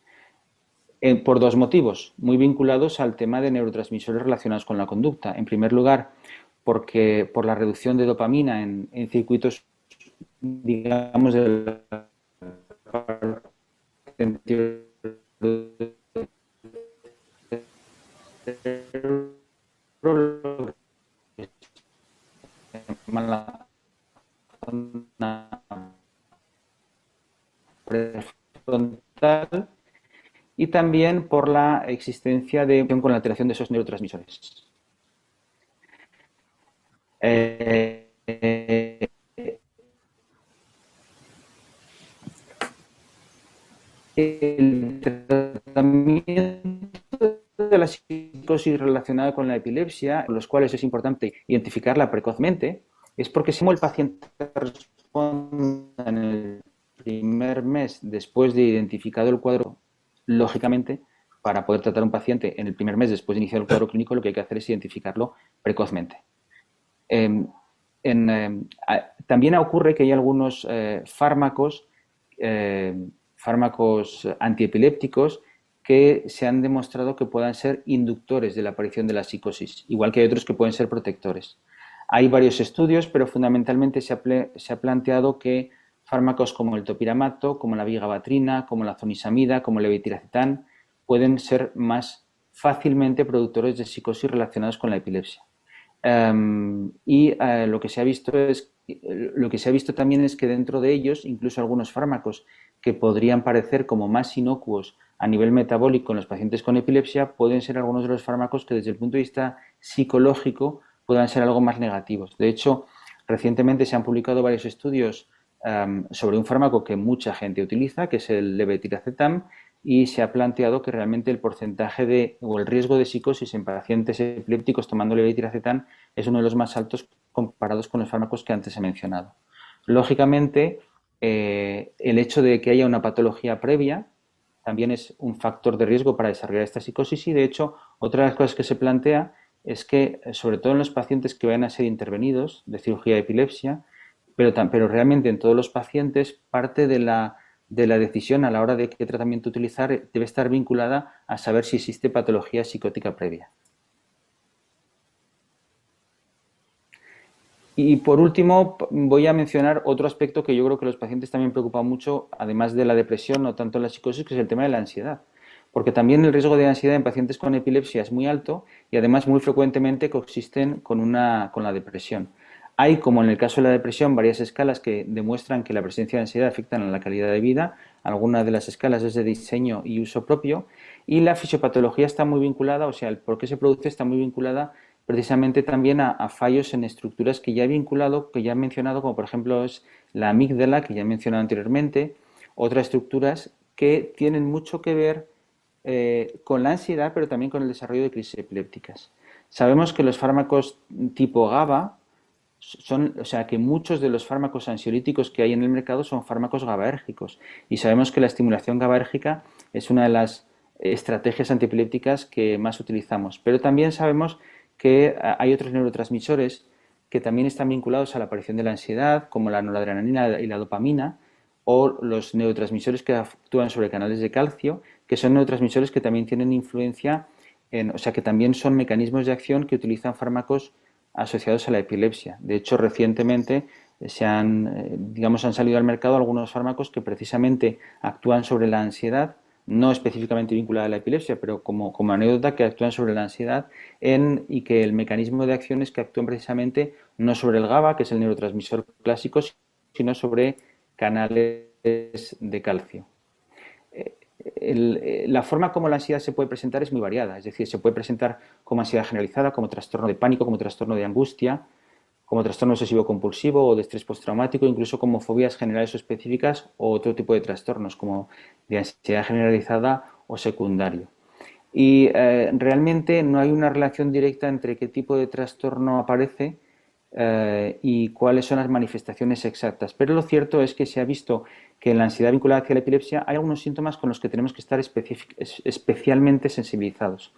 Speaker 2: Por dos motivos, muy vinculados al tema de neurotransmisores relacionados con la conducta. En primer lugar, porque por la reducción de dopamina en circuitos, digamos, del la zona prefrontal, y también por la existencia de con la alteración de esos neurotransmisores. El tratamiento de la psicosis relacionada con la epilepsia, con los cuales es importante identificarla precozmente, es porque si el paciente responde en el primer mes después de identificado el cuadro, lógicamente, para poder tratar a un paciente en el primer mes después de iniciar el cuadro clínico, lo que hay que hacer es identificarlo precozmente. También ocurre que hay algunos fármacos antiepilépticos que se han demostrado que puedan ser inductores de la aparición de la psicosis, igual que hay otros que pueden ser protectores. Hay varios estudios, pero fundamentalmente se ha planteado que fármacos como el topiramato, como la vigabatrina, como la zonisamida, como el levetiracetam, pueden ser más fácilmente productores de psicosis relacionados con la epilepsia. Lo que se ha visto también es que dentro de ellos, incluso algunos fármacos que podrían parecer como más inocuos a nivel metabólico en los pacientes con epilepsia, pueden ser algunos de los fármacos que desde el punto de vista psicológico puedan ser algo más negativos. De hecho, recientemente se han publicado varios estudios sobre un fármaco que mucha gente utiliza, que es el levetiracetam, y se ha planteado que realmente el porcentaje o el riesgo de psicosis en pacientes epilépticos tomando levetiracetam es uno de los más altos comparados con los fármacos que antes he mencionado. Lógicamente, el hecho de que haya una patología previa también es un factor de riesgo para desarrollar esta psicosis, y de hecho otra de las cosas que se plantea es que, sobre todo en los pacientes que vayan a ser intervenidos de cirugía de epilepsia, pero realmente en todos los pacientes, parte de la decisión a la hora de qué tratamiento utilizar debe estar vinculada a saber si existe patología psicótica previa. Y por último, voy a mencionar otro aspecto que yo creo que a los pacientes también preocupa mucho, además de la depresión, no tanto la psicosis, que es el tema de la ansiedad. Porque también el riesgo de ansiedad en pacientes con epilepsia es muy alto y además muy frecuentemente coexisten con la depresión. Hay, como en el caso de la depresión, varias escalas que demuestran que la presencia de ansiedad afecta a la calidad de vida. Algunas de las escalas es de diseño y uso propio. Y la fisiopatología está muy vinculada, o sea, el por qué se produce está muy vinculada precisamente también a fallos en estructuras que ya he mencionado, como por ejemplo es la amígdala, que ya he mencionado anteriormente, otras estructuras que tienen mucho que ver con la ansiedad, pero también con el desarrollo de crisis epilépticas. Sabemos que los fármacos tipo GABA que muchos de los fármacos ansiolíticos que hay en el mercado son fármacos GABAérgicos, y sabemos que la estimulación GABAérgica es una de las estrategias antiepilépticas que más utilizamos, pero también sabemos que hay otros neurotransmisores que también están vinculados a la aparición de la ansiedad, como la noradrenalina y la dopamina, o los neurotransmisores que actúan sobre canales de calcio, que son neurotransmisores que también tienen influencia o sea, que también son mecanismos de acción que utilizan fármacos asociados a la epilepsia. De hecho, recientemente han salido al mercado algunos fármacos que precisamente actúan sobre la ansiedad, no específicamente vinculada a la epilepsia, pero como anécdota, que actúan sobre la ansiedad y que el mecanismo de acción es que actúan precisamente no sobre el GABA, que es el neurotransmisor clásico, sino sobre canales de calcio. La forma como la ansiedad se puede presentar es muy variada, es decir, se puede presentar como ansiedad generalizada, como trastorno de pánico, como trastorno de angustia, como trastorno obsesivo-compulsivo o de estrés postraumático, incluso como fobias generales o específicas o otro tipo de trastornos como de ansiedad generalizada o secundario. Y realmente no hay una relación directa entre qué tipo de trastorno aparece y cuáles son las manifestaciones exactas. Pero lo cierto es que se ha visto que en la ansiedad vinculada hacia la epilepsia hay algunos síntomas con los que tenemos que estar especialmente sensibilizados.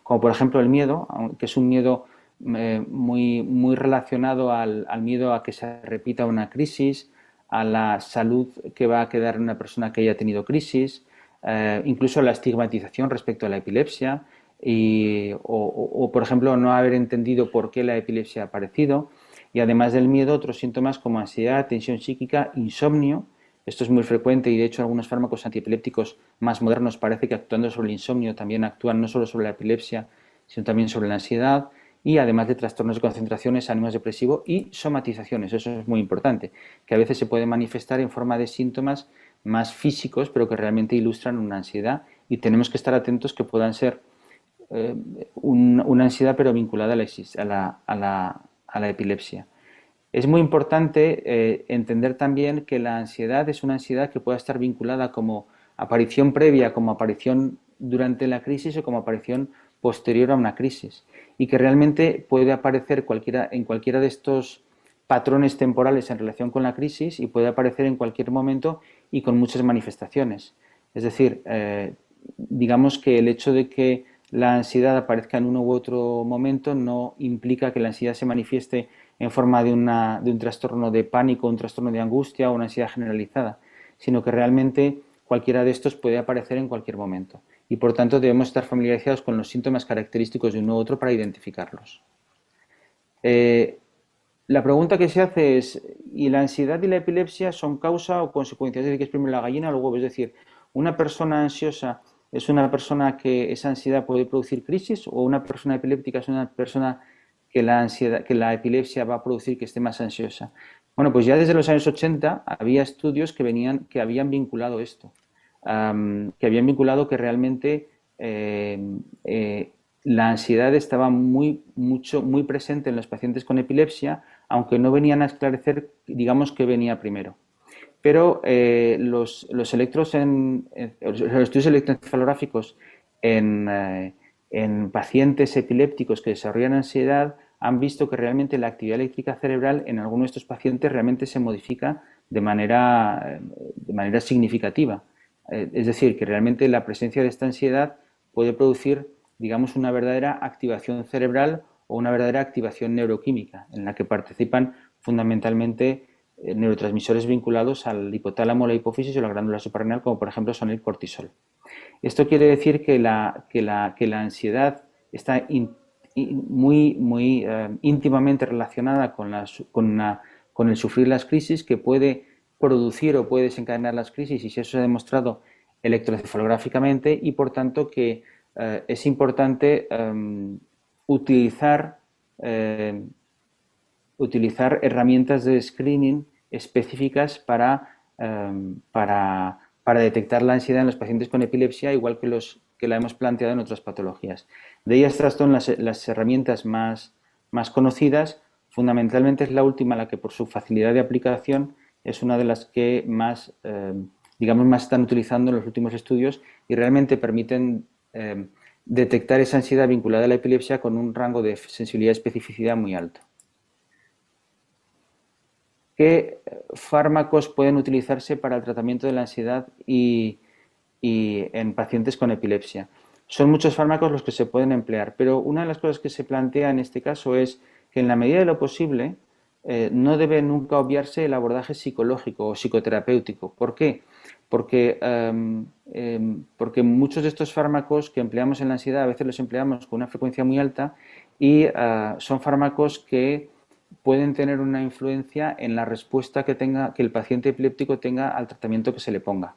Speaker 2: Como por ejemplo el miedo, que es un miedo muy relacionado al miedo a que se repita una crisis, a la salud que va a quedar en una persona que haya tenido crisis, incluso la estigmatización respecto a la epilepsia o, por ejemplo, no haber entendido por qué la epilepsia ha aparecido. Y además del miedo, otros síntomas como ansiedad, tensión psíquica, insomnio. Esto es muy frecuente y, de hecho, algunos fármacos antiepilépticos más modernos parece que actuando sobre el insomnio también actúan no solo sobre la epilepsia, sino también sobre la ansiedad. Y además de trastornos de concentración, ánimos depresivos y somatizaciones. Eso es muy importante, que a veces se puede manifestar en forma de síntomas más físicos, pero que realmente ilustran una ansiedad y tenemos que estar atentos que puedan ser una ansiedad pero vinculada a la epilepsia. Es muy importante entender también que la ansiedad es una ansiedad que pueda estar vinculada como aparición previa, como aparición durante la crisis o como aparición posterior a una crisis y que realmente puede aparecer en cualquiera de estos patrones temporales en relación con la crisis y puede aparecer en cualquier momento y con muchas manifestaciones. Es decir, digamos que el hecho de que la ansiedad aparezca en uno u otro momento no implica que la ansiedad se manifieste en forma de un trastorno de pánico, un trastorno de angustia o una ansiedad generalizada, sino que realmente cualquiera de estos puede aparecer en cualquier momento y por tanto debemos estar familiarizados con los síntomas característicos de uno u otro para identificarlos. La pregunta que se hace es, ¿y la ansiedad y la epilepsia son causa o consecuencia? Es decir, ¿que es primero la gallina o el huevo? Es decir, ¿una persona ansiosa es una persona que esa ansiedad puede producir crisis o una persona epiléptica es una persona que la epilepsia va a producir que esté más ansiosa? Bueno, pues ya desde los años 80 había estudios que habían vinculado esto, que habían vinculado que realmente la ansiedad estaba muy presente en los pacientes con epilepsia, aunque no venían a esclarecer, digamos, qué venía primero. Pero los estudios electroencefalográficos en pacientes epilépticos que desarrollan ansiedad han visto que realmente la actividad eléctrica cerebral en algunos de estos pacientes realmente se modifica de manera significativa. Es decir, que realmente la presencia de esta ansiedad puede producir, digamos, una verdadera activación cerebral o una verdadera activación neuroquímica en la que participan fundamentalmente neurotransmisores vinculados al hipotálamo, la hipófisis o la glándula suprarrenal, como por ejemplo son el cortisol. Esto quiere decir que la ansiedad está muy íntimamente relacionada con el sufrir las crisis, que puede producir o puede desencadenar las crisis, y eso se ha demostrado electroencefalográficamente, y por tanto que es importante utilizar herramientas de screening específicas para detectar la ansiedad en los pacientes con epilepsia, igual que la hemos planteado en otras patologías. De ellas, estas son las herramientas más conocidas. Fundamentalmente es la última, la que por su facilidad de aplicación es una de las que más están utilizando en los últimos estudios y realmente permiten detectar esa ansiedad vinculada a la epilepsia con un rango de sensibilidad y especificidad muy alto. ¿Qué fármacos pueden utilizarse para el tratamiento de la ansiedad y en pacientes con epilepsia? Son muchos fármacos los que se pueden emplear, pero una de las cosas que se plantea en este caso es que en la medida de lo posible no debe nunca obviarse el abordaje psicológico o psicoterapéutico. ¿Por qué? Porque muchos de estos fármacos que empleamos en la ansiedad a veces los empleamos con una frecuencia muy alta y son fármacos que pueden tener una influencia en la respuesta que el paciente epiléptico tenga al tratamiento que se le ponga.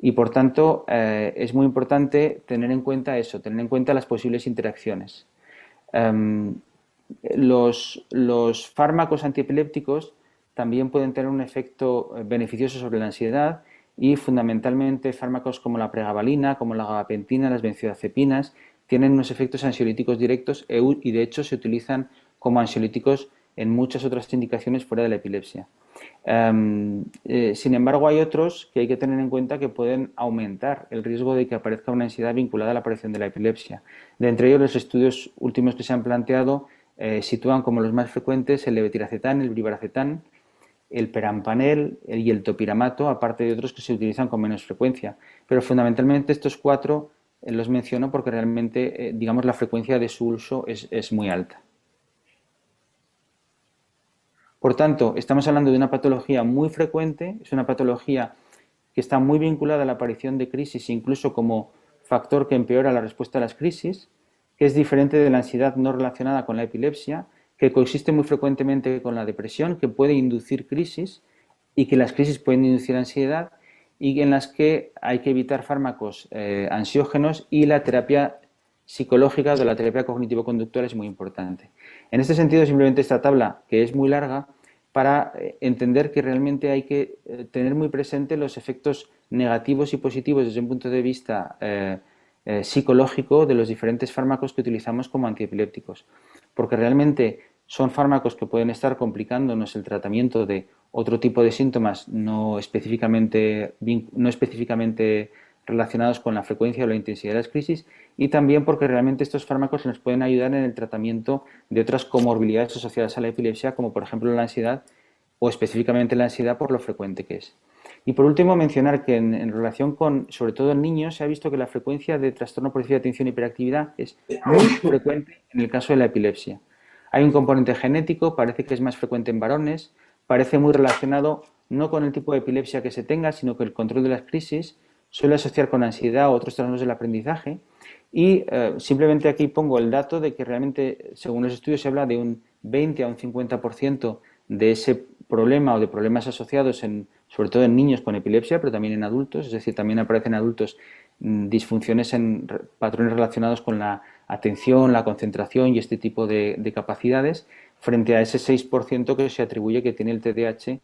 Speaker 2: Y por tanto es muy importante tener en cuenta eso, tener en cuenta las posibles interacciones. Los fármacos antiepilépticos también pueden tener un efecto beneficioso sobre la ansiedad y fundamentalmente fármacos como la pregabalina, como la gabapentina, las benzodiazepinas, tienen unos efectos ansiolíticos directos y de hecho se utilizan como ansiolíticos en muchas otras indicaciones fuera de la epilepsia. Sin embargo, hay otros que hay que tener en cuenta que pueden aumentar el riesgo de que aparezca una ansiedad vinculada a la aparición de la epilepsia. De entre ellos, los estudios últimos que se han planteado sitúan como los más frecuentes el levetiracetam, el brivaracetam, el perampanel y el topiramato, aparte de otros que se utilizan con menos frecuencia. Pero fundamentalmente estos cuatro los menciono porque realmente, digamos, la frecuencia de su uso es muy alta. Por tanto, estamos hablando de una patología muy frecuente, es una patología que está muy vinculada a la aparición de crisis, incluso como factor que empeora la respuesta a las crisis, que es diferente de la ansiedad no relacionada con la epilepsia, que coexiste muy frecuentemente con la depresión, que puede inducir crisis y que las crisis pueden inducir ansiedad y en las que hay que evitar fármacos ansiógenos y la terapia psicológica de la terapia cognitivo-conductual es muy importante. En este sentido, simplemente esta tabla, que es muy larga, para entender que realmente hay que tener muy presente los efectos negativos y positivos desde un punto de vista psicológico de los diferentes fármacos que utilizamos como antiepilépticos. Porque realmente son fármacos que pueden estar complicándonos el tratamiento de otro tipo de síntomas no específicamente relacionados con la frecuencia o la intensidad de las crisis y también porque realmente estos fármacos nos pueden ayudar en el tratamiento de otras comorbilidades asociadas a la epilepsia, como por ejemplo la ansiedad o específicamente la ansiedad por lo frecuente que es. Y por último, mencionar que en relación con, sobre todo en niños, se ha visto que la frecuencia de trastorno por déficit de atención y hiperactividad es muy frecuente en el caso de la epilepsia. Hay un componente genético, parece que es más frecuente en varones, parece muy relacionado no con el tipo de epilepsia que se tenga, sino con el control de las crisis, suele asociar con ansiedad o otros trastornos del aprendizaje y simplemente aquí pongo el dato de que realmente, según los estudios, se habla de un 20 a un 50% de ese problema o de problemas asociados sobre todo en niños con epilepsia, pero también en adultos, es decir, también aparecen en adultos disfunciones en patrones relacionados con la atención, la concentración y este tipo de capacidades, frente a ese 6% que se atribuye que tiene el TDAH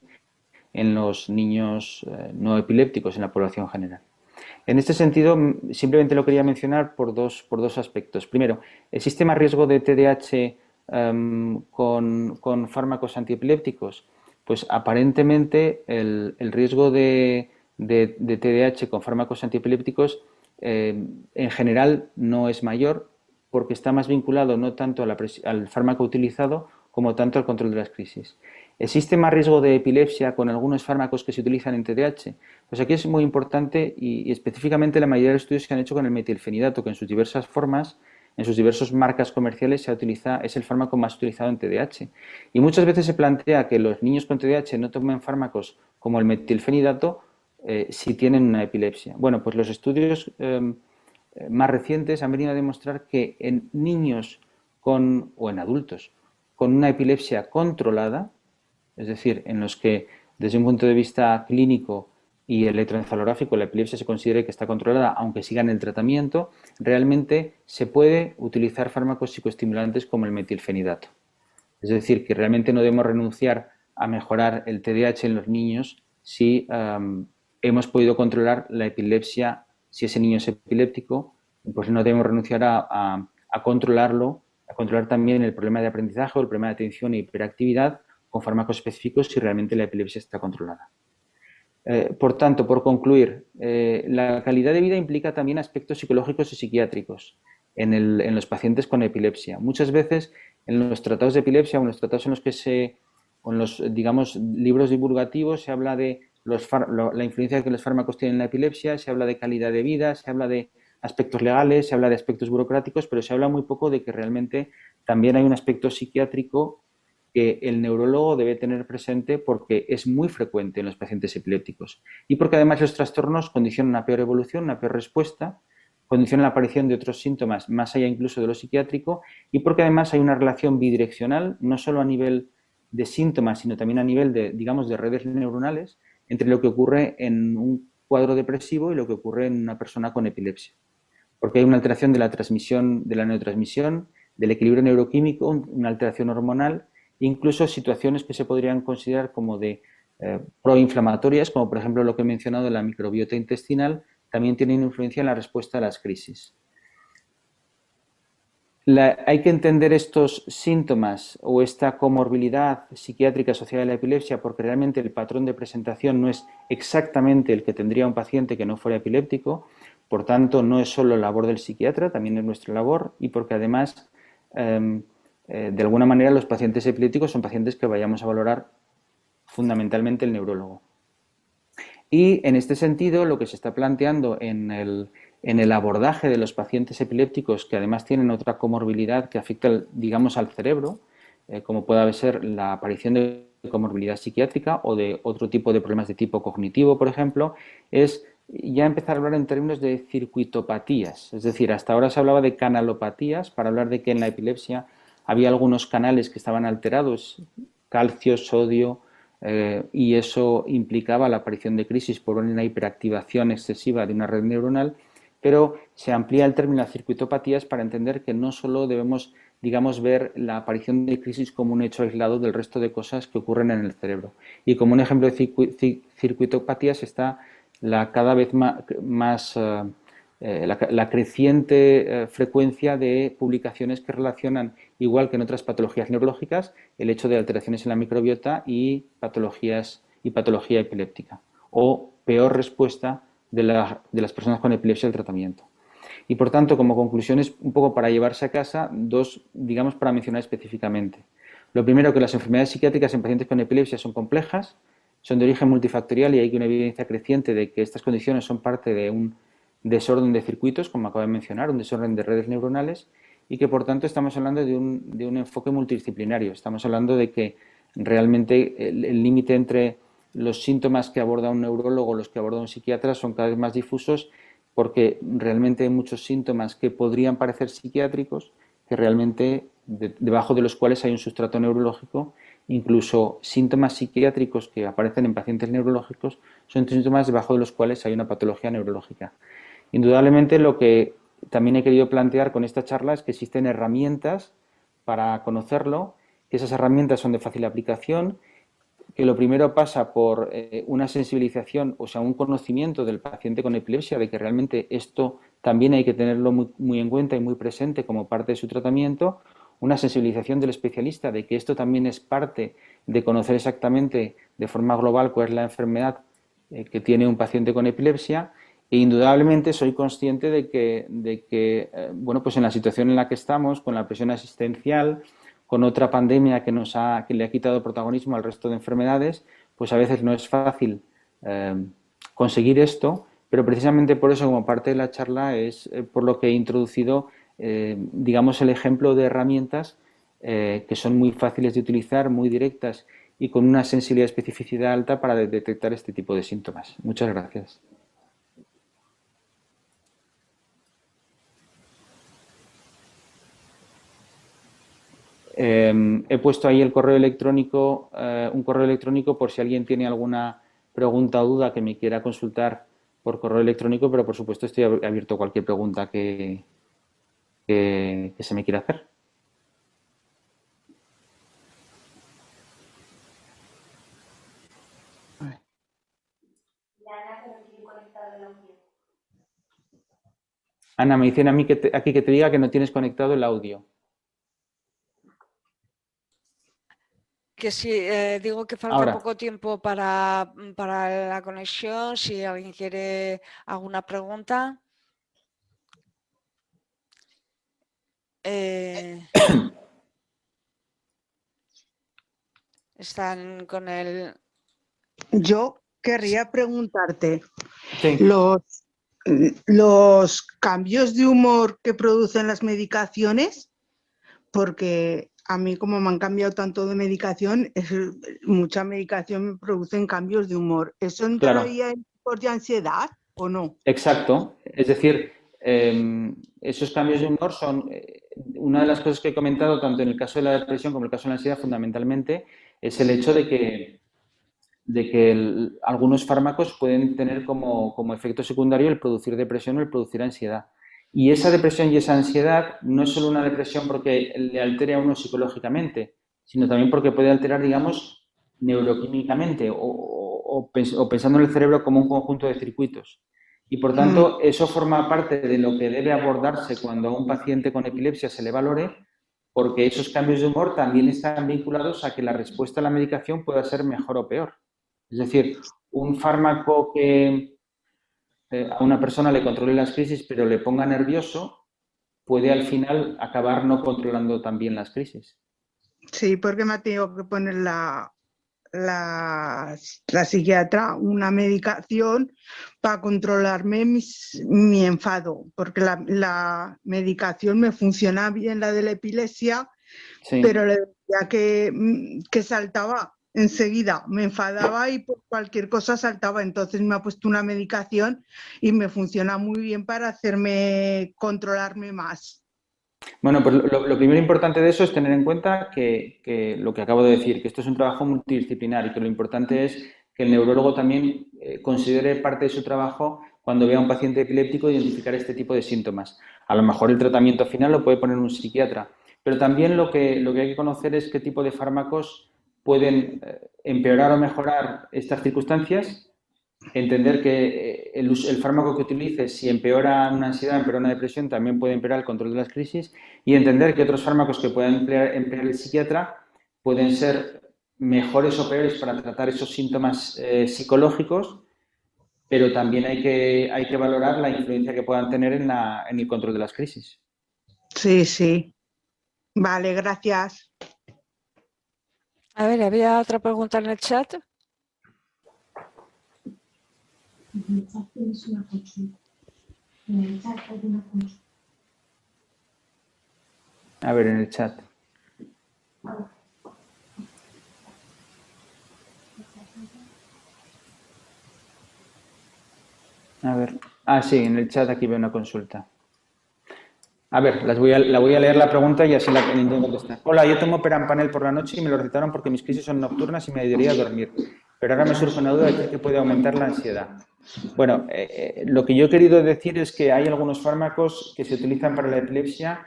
Speaker 2: en los niños no epilépticos en la población general. En este sentido, simplemente lo quería mencionar por dos aspectos. Primero, ¿existe más riesgo de TDAH con fármacos antiepilépticos? Pues aparentemente el riesgo de TDAH con fármacos antiepilépticos en general no es mayor porque está más vinculado no tanto al fármaco utilizado como tanto al control de las crisis. ¿Existe más riesgo de epilepsia con algunos fármacos que se utilizan en TDAH? Pues aquí es muy importante y específicamente la mayoría de los estudios se han hecho con el metilfenidato, que en sus diversas formas, en sus diversas marcas comerciales es el fármaco más utilizado en TDAH. Y muchas veces se plantea que los niños con TDAH no tomen fármacos como el metilfenidato si tienen una epilepsia. Bueno, pues los estudios más recientes han venido a demostrar que en niños o en adultos con una epilepsia controlada, es decir, en los que desde un punto de vista clínico y electroencefalográfico la epilepsia se considere que está controlada, aunque sigan el tratamiento, realmente se puede utilizar fármacos psicoestimulantes como el metilfenidato. Es decir, que realmente no debemos renunciar a mejorar el TDAH en los niños si hemos podido controlar la epilepsia, si ese niño es epiléptico, pues no debemos renunciar a controlarlo, a controlar también el problema de aprendizaje o el problema de atención e hiperactividad con fármacos específicos si realmente la epilepsia está controlada. Por tanto, por concluir, la calidad de vida implica también aspectos psicológicos y psiquiátricos en los pacientes con epilepsia. Muchas veces en los tratados de epilepsia o en los tratados en los que en los, digamos, libros divulgativos se habla de la influencia que los fármacos tienen en la epilepsia, se habla de calidad de vida, se habla de aspectos legales, se habla de aspectos burocráticos, pero se habla muy poco de que realmente también hay un aspecto psiquiátrico que el neurólogo debe tener presente porque es muy frecuente en los pacientes epilépticos y porque además los trastornos condicionan una peor evolución, una peor respuesta, condicionan la aparición de otros síntomas más allá incluso de lo psiquiátrico y porque además hay una relación bidireccional, no solo a nivel de síntomas, sino también a nivel de, digamos, de redes neuronales entre lo que ocurre en un cuadro depresivo y lo que ocurre en una persona con epilepsia. Porque hay una alteración de la transmisión, de la neurotransmisión, del equilibrio neuroquímico, una alteración hormonal, incluso situaciones que se podrían considerar como de proinflamatorias, como por ejemplo lo que he mencionado de la microbiota intestinal, también tienen influencia en la respuesta a las crisis. Hay que entender estos síntomas o esta comorbilidad psiquiátrica asociada a la epilepsia porque realmente el patrón de presentación no es exactamente el que tendría un paciente que no fuera epiléptico, por tanto no es solo labor del psiquiatra, también es nuestra labor y porque además de alguna manera los pacientes epilépticos son pacientes que vayamos a valorar fundamentalmente el neurólogo. Y en este sentido lo que se está planteando en el abordaje de los pacientes epilépticos que además tienen otra comorbilidad que afecta, digamos, al cerebro, como puede ser la aparición de comorbilidad psiquiátrica o de otro tipo de problemas de tipo cognitivo, por ejemplo, es ya empezar a hablar en términos de circuitopatías. Es decir, hasta ahora se hablaba de canalopatías para hablar de que en la epilepsia había algunos canales que estaban alterados, calcio, sodio, y eso implicaba la aparición de crisis por una hiperactivación excesiva de una red neuronal, pero se amplía el término a circuitopatías para entender que no solo debemos, digamos, ver la aparición de crisis como un hecho aislado del resto de cosas que ocurren en el cerebro. Y como un ejemplo de circuitopatías está la cada vez más la creciente frecuencia de publicaciones que relacionan, igual que en otras patologías neurológicas, el hecho de alteraciones en la microbiota y patología epiléptica o peor respuesta de las personas con epilepsia al tratamiento. Y por tanto, como conclusiones, un poco para llevarse a casa, dos, digamos, para mencionar específicamente. Lo primero, que las enfermedades psiquiátricas en pacientes con epilepsia son complejas, son de origen multifactorial y hay una evidencia creciente de que estas condiciones son parte de un desorden de circuitos, como acabo de mencionar, un desorden de redes neuronales, y que por tanto estamos hablando de un enfoque multidisciplinario. Estamos hablando de que realmente el límite entre los síntomas que aborda un neurólogo, los que aborda un psiquiatra, son cada vez más difusos porque realmente hay muchos síntomas que podrían parecer psiquiátricos, que realmente debajo de los cuales hay un sustrato neurológico, incluso síntomas psiquiátricos que aparecen en pacientes neurológicos son síntomas debajo de los cuales hay una patología neurológica. Indudablemente lo que también he querido plantear con esta charla es que existen herramientas para conocerlo, que esas herramientas son de fácil aplicación, que lo primero pasa por una sensibilización, o sea, un conocimiento del paciente con epilepsia de que realmente esto también hay que tenerlo muy en cuenta y muy presente como parte de su tratamiento, una sensibilización del especialista de que esto también es parte de conocer exactamente de forma global cuál es la enfermedad que tiene un paciente con epilepsia. E indudablemente soy consciente de que bueno, pues en la situación en la que estamos, con la presión asistencial, con otra pandemia que le ha quitado protagonismo al resto de enfermedades, pues a veces no es fácil conseguir esto, pero precisamente por eso, como parte de la charla, es por lo que he introducido, digamos, el ejemplo de herramientas que son muy fáciles de utilizar, muy directas y con una sensibilidad y especificidad alta para detectar este tipo de síntomas. Muchas gracias. He puesto ahí el correo electrónico, un correo electrónico por si alguien tiene alguna pregunta o duda que me quiera consultar por correo electrónico, pero por supuesto estoy abierto a cualquier pregunta que se me quiera hacer. Ana, me dicen a mí aquí que te diga que no tienes conectado el audio.
Speaker 1: Que si digo que falta
Speaker 2: Ahora.
Speaker 1: poco tiempo para la conexión, si alguien quiere alguna pregunta. Están con el...
Speaker 5: Yo querría preguntarte,
Speaker 2: Sí.
Speaker 5: los cambios de humor que producen las medicaciones, porque a mí como me han cambiado tanto de medicación, mucha medicación me producen cambios de humor. ¿Eso
Speaker 2: Claro.
Speaker 5: entraría en tipos de ansiedad o no?
Speaker 2: Exacto. Es decir, esos cambios de humor son una de las cosas que he comentado tanto en el caso de la depresión como en el caso de la ansiedad, fundamentalmente, es el hecho de que algunos fármacos pueden tener como efecto secundario el producir depresión o el producir ansiedad. Y esa depresión y esa ansiedad no es solo una depresión porque le altere a uno psicológicamente, sino también porque puede alterar, digamos, neuroquímicamente o pensando en el cerebro como un conjunto de circuitos. Y por tanto, eso forma parte de lo que debe abordarse cuando a un paciente con epilepsia se le valore, porque esos cambios de humor también están vinculados a que la respuesta a la medicación pueda ser mejor o peor. Es decir, un fármaco que a una persona le controle las crisis pero le ponga nervioso puede al final acabar no controlando tan bien las crisis.
Speaker 5: Sí, porque me ha tenido que poner la psiquiatra una medicación para controlarme mi enfado, porque la medicación me funciona bien, la de la epilepsia,
Speaker 2: Sí.
Speaker 5: pero le decía que saltaba enseguida, me enfadaba y por cualquier cosa saltaba. Entonces me ha puesto una medicación y me funciona muy bien para hacerme controlarme más.
Speaker 2: Bueno, pues lo primero importante de eso es tener en cuenta que lo que acabo de decir, que esto es un trabajo multidisciplinar y que lo importante es que el neurólogo también considere parte de su trabajo cuando vea a un paciente epiléptico identificar este tipo de síntomas. A lo mejor el tratamiento final lo puede poner un psiquiatra, pero también lo que hay que conocer es qué tipo de fármacos pueden empeorar o mejorar estas circunstancias. Entender que el fármaco que utilices, si empeora una ansiedad, empeora una depresión, también puede empeorar el control de las crisis, y entender que otros fármacos que puedan emplear el psiquiatra pueden ser mejores o peores para tratar esos síntomas psicológicos, pero también hay que valorar la influencia que puedan tener en el control de las crisis.
Speaker 5: Sí, sí. Vale, gracias.
Speaker 1: A ver, ¿había otra pregunta en el chat?
Speaker 4: En el chat tienes una consulta. En el chat hay una consulta.
Speaker 2: A ver, en el chat. A ver. Ah, sí, en el chat aquí veo una consulta. A ver, la voy a leer la pregunta y así la intento contestar. Hola, yo tomo perampanel por la noche y me lo recetaron porque mis crisis son nocturnas y me ayudaría a dormir. Pero ahora me surge una duda de que puede aumentar la ansiedad. Bueno, lo que yo he querido decir es que hay algunos fármacos que se utilizan para la epilepsia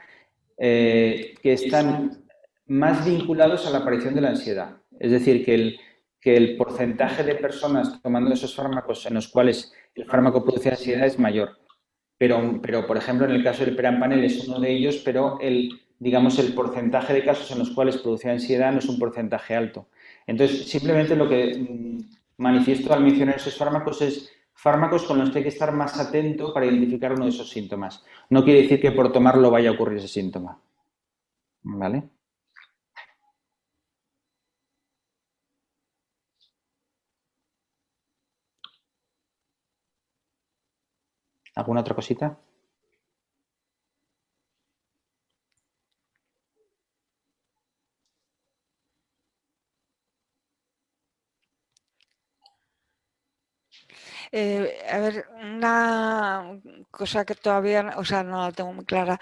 Speaker 2: que están más vinculados a la aparición de la ansiedad. Es decir, que el porcentaje de personas tomando esos fármacos en los cuales el fármaco produce ansiedad es mayor. Pero, por ejemplo, en el caso del perampanel es uno de ellos, pero digamos, el porcentaje de casos en los cuales produce ansiedad no es un porcentaje alto. Entonces, simplemente lo que manifiesto al mencionar esos fármacos es fármacos con los que hay que estar más atento para identificar uno de esos síntomas. No quiere decir que por tomarlo vaya a ocurrir ese síntoma. ¿Vale? ¿Alguna otra cosita?
Speaker 1: A ver, una cosa que todavía, o sea, no la tengo muy clara.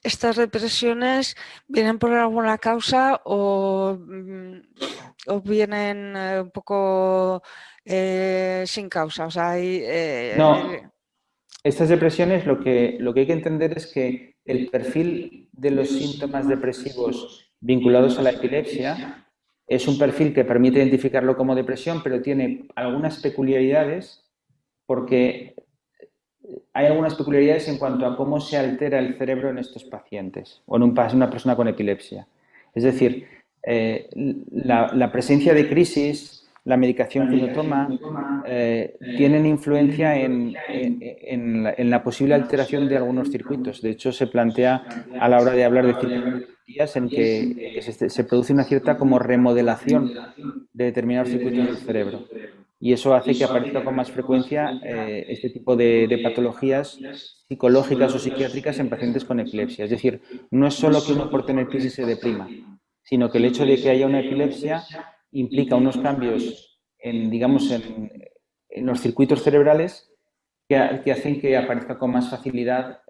Speaker 1: ¿Estas depresiones vienen por alguna causa o vienen un poco sin causa? O sea,
Speaker 2: No. Estas depresiones lo que hay que entender es que el perfil de los síntomas depresivos vinculados a la epilepsia es un perfil que permite identificarlo como depresión, pero tiene algunas peculiaridades porque hay algunas peculiaridades en cuanto a cómo se altera el cerebro en estos pacientes o en una persona con epilepsia. Es decir, la presencia de crisis, la medicación que uno toma, tienen influencia en la posible alteración de algunos circuitos. De hecho, se plantea a la hora de hablar de circuitos en que se produce una cierta como remodelación de determinados circuitos del cerebro. Y eso hace que aparezca con más frecuencia este tipo de patologías psicológicas o psiquiátricas en pacientes con epilepsia. Es decir, no es solo que uno por tener crisis se deprima, sino que el hecho de que haya una epilepsia implica unos cambios en, digamos, en los circuitos cerebrales que hacen que aparezca con más facilidad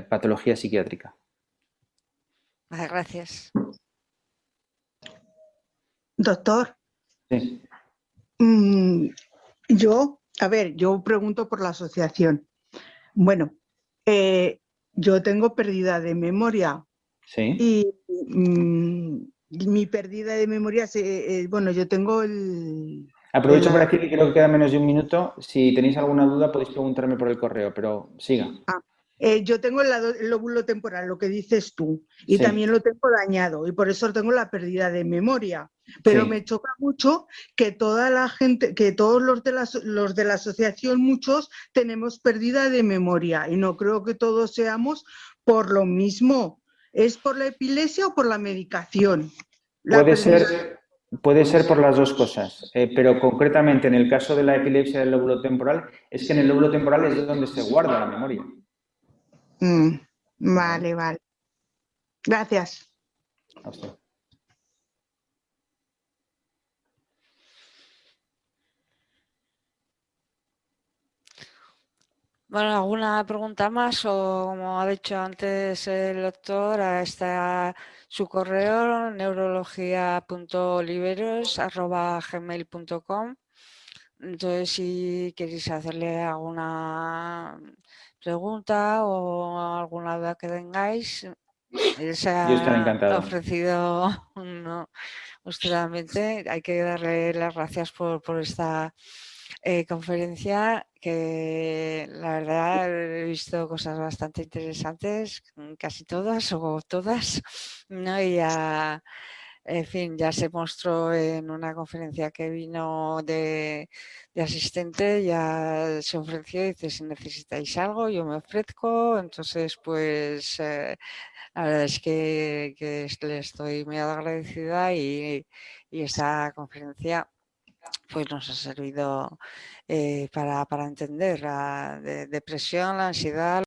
Speaker 2: patología psiquiátrica.
Speaker 1: Gracias.
Speaker 5: Doctor,
Speaker 2: Sí.
Speaker 5: yo pregunto por la asociación. Bueno, yo tengo pérdida de memoria
Speaker 2: Sí.
Speaker 5: y mi pérdida de memoria, bueno, yo tengo
Speaker 2: Aprovecho para decir que creo que queda menos de un minuto. Si tenéis alguna duda podéis preguntarme por el correo, pero siga.
Speaker 5: Yo tengo el lóbulo temporal, lo que dices tú, y
Speaker 2: Sí.
Speaker 5: también lo tengo dañado y por eso tengo la pérdida de memoria. Pero
Speaker 2: Sí.
Speaker 5: me choca mucho que toda la gente, que todos los de la asociación, muchos tenemos pérdida de memoria y no creo que todos seamos por lo mismo. ¿Es por la epilepsia o por la medicación?
Speaker 2: Puede ser por las dos cosas, pero concretamente en el caso de la epilepsia del lóbulo temporal, es que en el lóbulo temporal es donde se guarda la memoria.
Speaker 5: Vale. Gracias.
Speaker 2: A usted.
Speaker 1: Bueno, ¿alguna pregunta más? O como ha dicho antes el doctor, está su correo neurologia.oliveros@gmail.com. Entonces, si queréis hacerle alguna pregunta o alguna duda que tengáis, él se
Speaker 2: Yo estaré
Speaker 1: ha
Speaker 2: encantado.
Speaker 1: ofrecido gustosamente. Hay que darle las gracias por esta conferencia, que la verdad he visto cosas bastante interesantes, casi todas o todas, ¿no? Y ya, en fin, ya se mostró en una conferencia que vino de asistente, ya se ofreció y dice, si necesitáis algo, yo me ofrezco. Entonces, pues la verdad es que le estoy muy agradecida y esta conferencia pues nos ha servido para entender la depresión, la ansiedad,